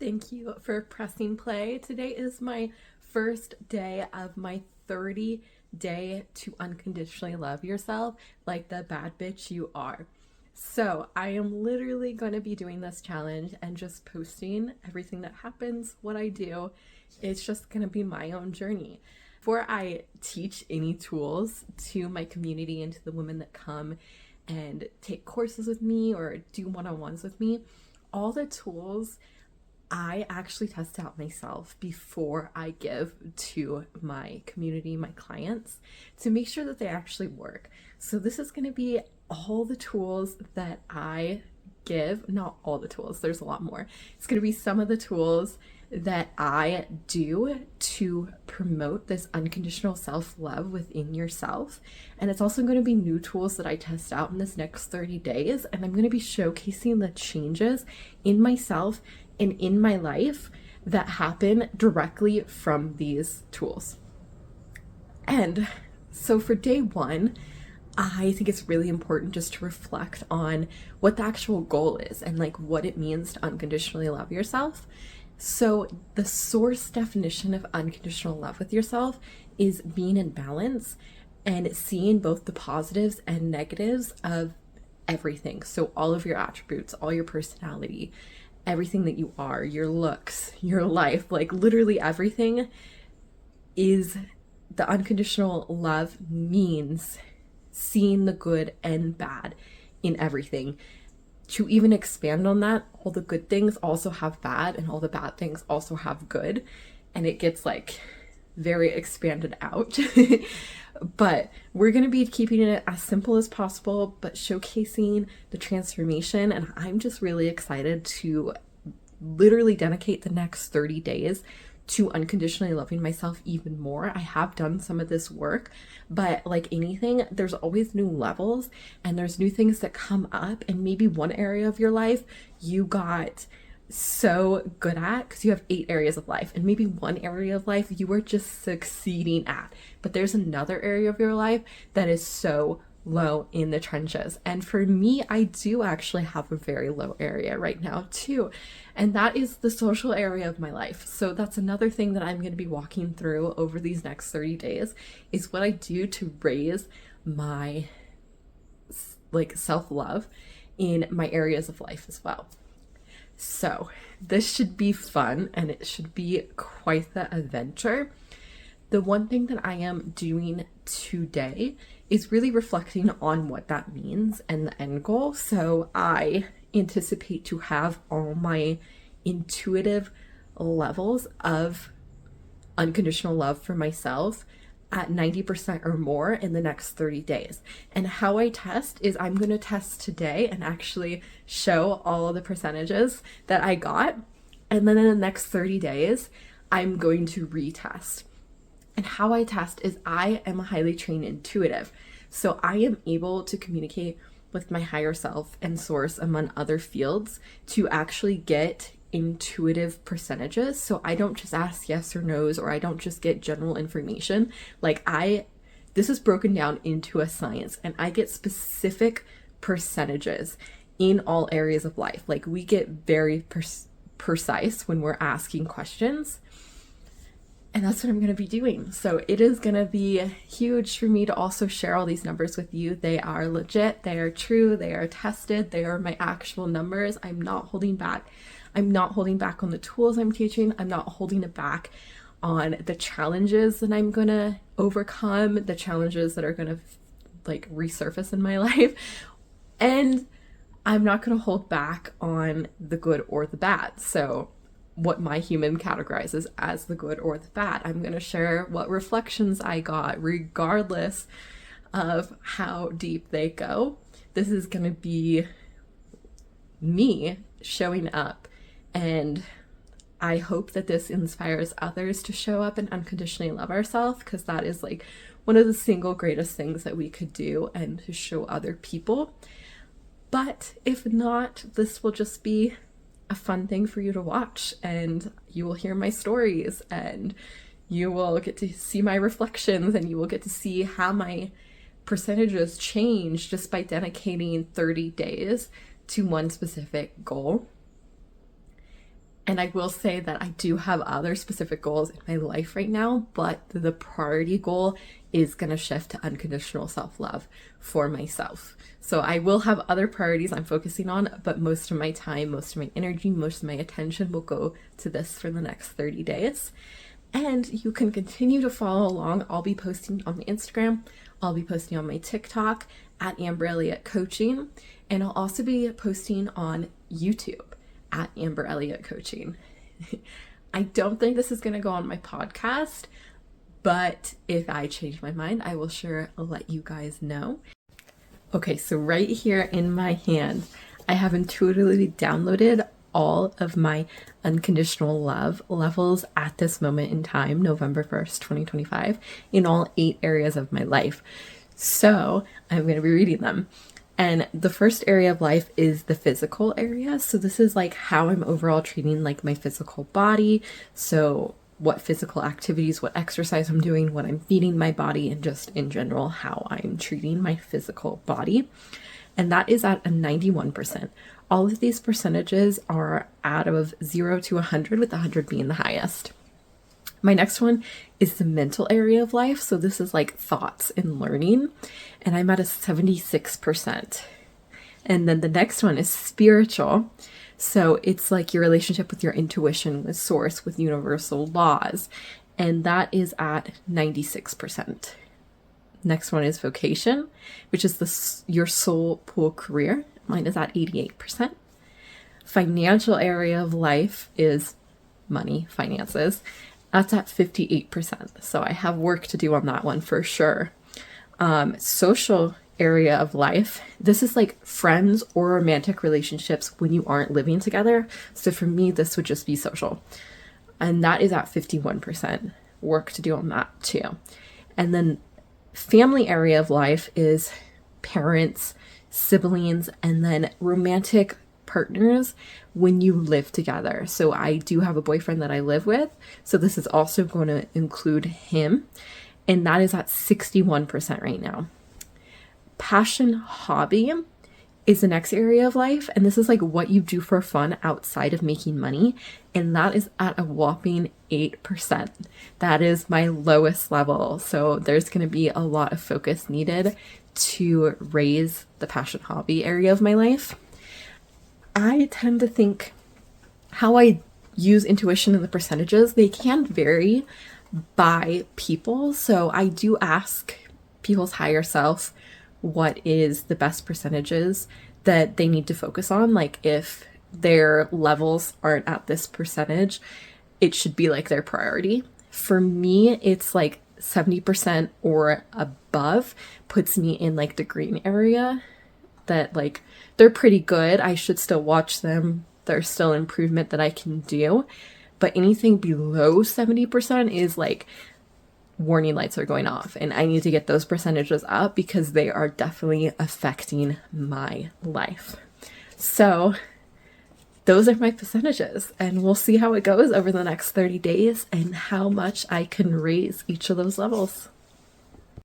Thank you for pressing play. Today is my first day of my 30-day to unconditionally love yourself like the bad bitch you are. So I am literally going to be doing this challenge and just posting everything that happens, what I do. It's just going to be my own journey. Before I teach any tools to my community and to the women that come and take courses with me or do one-on-ones with me, all the tools I actually test out myself before I give to my community, my clients, to make sure that they actually work. So this is going to be all the tools that I give, not all the tools, there's a lot more. It's going to be some of the tools that I do to promote this unconditional self-love within yourself. And it's also going to be new tools that I test out in this next 30 days. And I'm going to be showcasing the changes in myself and in my life that happen directly from these tools. And so for day one, I think it's really important just to reflect on what the actual goal is and like what it means to unconditionally love yourself. So the source definition of unconditional love with yourself is being in balance and seeing both the positives and negatives of everything. So all of your attributes, all your personality, everything that you are, your looks, your life, like literally everything is the unconditional love means seeing the good and bad in everything. To even expand on that, all the good things also have bad and all the bad things also have good. And it gets like very expanded out. But we're going to be keeping it as simple as possible, but showcasing the transformation. And I'm just really excited to literally dedicate the next 30 days to unconditionally loving myself even more. I have done some of this work, but like anything, there's always new levels and there's new things that come up. And maybe one area of your life you got so good at because you have 8 areas of life, and maybe one area of life you were just succeeding at, but there's another area of your life that is so low in the trenches. And for me, I do actually have a very low area right now too, and that is the social area of my life. So that's another thing that I'm going to be walking through over these next 30 days is what I do to raise my like self-love in my areas of life as well. So this should be fun and it should be quite the adventure. The one thing that I am doing today is really reflecting on what that means and the end goal. So I anticipate to have all my intuitive levels of unconditional love for myself at 90% or more in the next 30 days. And how I test is I'm going to test today and actually show all of the percentages that I got. And then in the next 30 days, I'm going to retest. And how I test is I am a highly trained intuitive. So I am able to communicate with my higher self and source among other fields to actually get intuitive percentages. So I don't just ask yes or no's, or I don't just get general information. Like this is broken down into a science and I get specific percentages in all areas of life. Like we get very precise when we're asking questions. And that's what I'm going to be doing. So it is going to be huge for me to also share all these numbers with you. They are legit, they are true, they are tested, they are my actual numbers. I'm not holding back. I'm not holding back on the tools I'm teaching. I'm not holding it back on the challenges that I'm going to overcome, the challenges that are going to like resurface in my life. And I'm not going to hold back on the good or the bad. So what my human categorizes as the good or the bad. I'm going to share what reflections I got, regardless of how deep they go. This is going to be me showing up, and I hope that this inspires others to show up and unconditionally love ourselves, because that is like one of the single greatest things that we could do, and to show other people. But if not, this will just be a fun thing for you to watch, and you will hear my stories and you will get to see my reflections, and you will get to see how my percentages change just by dedicating 30 days to one specific goal. And I will say that I do have other specific goals in my life right now, but the priority goal is going to shift to unconditional self-love for myself. So I will have other priorities I'm focusing on, but most of my time, most of my energy, most of my attention will go to this for the next 30 days. And you can continue to follow along. I'll be posting on my Instagram. I'll be posting on my TikTok at Amber Elliott Coaching. And I'll also be posting on YouTube at Amber Elliott Coaching. I don't think this is going to go on my podcast, but if I change my mind, I will sure let you guys know. Okay, so right here in my hand, I have intuitively downloaded all of my unconditional love levels at this moment in time, November 1st, 2025, in all 8 areas of my life. So I'm going to be reading them. And the first area of life is the physical area. So this is like how I'm overall treating like my physical body. So what physical activities, what exercise I'm doing, what I'm feeding my body, and just in general, how I'm treating my physical body. And that is at a 91%. All of these percentages are out of 0 to 100, with 100 being the highest. My next one is the mental area of life. So this is like thoughts and learning, and I'm at a 76%. And then the next one is spiritual. So it's like your relationship with your intuition, with source, with universal laws, and that is at 96%. Next one is vocation, which is your soul pool career. Mine is at 88%. Financial area of life is money, finances. That's at 58%. So I have work to do on that one for sure. Social area of life. This is like friends or romantic relationships when you aren't living together. So for me, this would just be social. And that is at 51%. Work to do on that too. And then family area of life is parents, siblings, and then romantic partners when you live together. So I do have a boyfriend that I live with. So this is also going to include him. And that is at 61% right now. Passion hobby is the next area of life. And this is like what you do for fun outside of making money. And that is at a whopping 8%. That is my lowest level. So there's going to be a lot of focus needed to raise the passion hobby area of my life. I tend to think how I use intuition and the percentages, they can vary by people. So I do ask people's higher self what is the best percentages that they need to focus on. Like if their levels aren't at this percentage, it should be like their priority. For me, it's like 70% or above puts me in like the green area, that like they're pretty good. I should still watch them. There's still improvement that I can do. But anything below 70% is like warning lights are going off, and I need to get those percentages up because they are definitely affecting my life. So those are my percentages, and we'll see how it goes over the next 30 days and how much I can raise each of those levels.